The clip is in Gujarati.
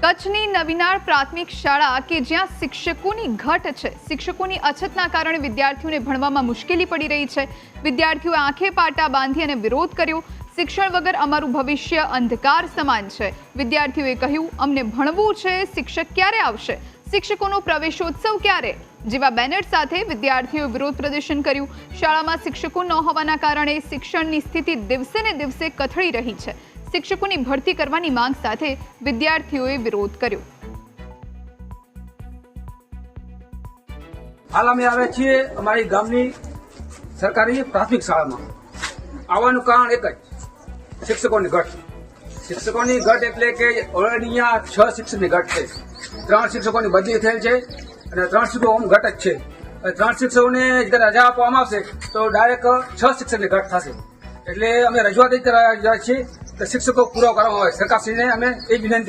કચ્છની નવીનાળ પ્રાથમિક શાળા કે જ્યાં શિક્ષકોની ઘટ છે, શિક્ષકોની અછતના કારણે વિદ્યાર્થીઓને ભણવામાં મુશ્કેલી પડી રહી છે। વિદ્યાર્થીઓએ આંખે પાટા બાંધી અને વિરોધ કર્યો। શિક્ષણ વગર અમારું ભવિષ્ય અંધકાર સમાન છે। વિદ્યાર્થીઓએ કહ્યું, અમને ભણવું છે, શિક્ષક ક્યારે આવશે, શિક્ષકોનો પ્રવેશોત્સવ ક્યારે જેવા બેનર સાથે વિદ્યાર્થીઓએ વિરોધ પ્રદર્શન કર્યું। શાળામાં શિક્ષકો ન હોવાના કારણે શિક્ષણની સ્થિતિ દિવસે ને દિવસે કથળી રહી છે। શિક્ષકોની ભરતી કરવાની માંગ સાથે વિદ્યાર્થીઓએ વિરોધ કર્યો। હાલ અમે આવ્યા છીએ અમારી ગામની સરકારી પ્રાથમિક શાળામાં। આવવાનું કારણ એક જ, શિક્ષકોની ઘટ। શિક્ષકોની ઘટ એટલે કે ઓલરેડી અહીંયા 6 શિક્ષકની ઘટ છે। 3 શિક્ષકોની બદલી થયેલ છે અને 3 શિક્ષકો ઘટ જ છે। 3 શિક્ષકોને જ્યારે રજા આપવામાં આવશે તો ડાયરેક્ટ 6 શિક્ષકની ઘટ થશે। એટલે અમે રજૂઆત જ કરવા છીએ કે શિક્ષકો પૂરો કરવામાં આવે। સરકારશ્રીને અમે એ જ વિનંતી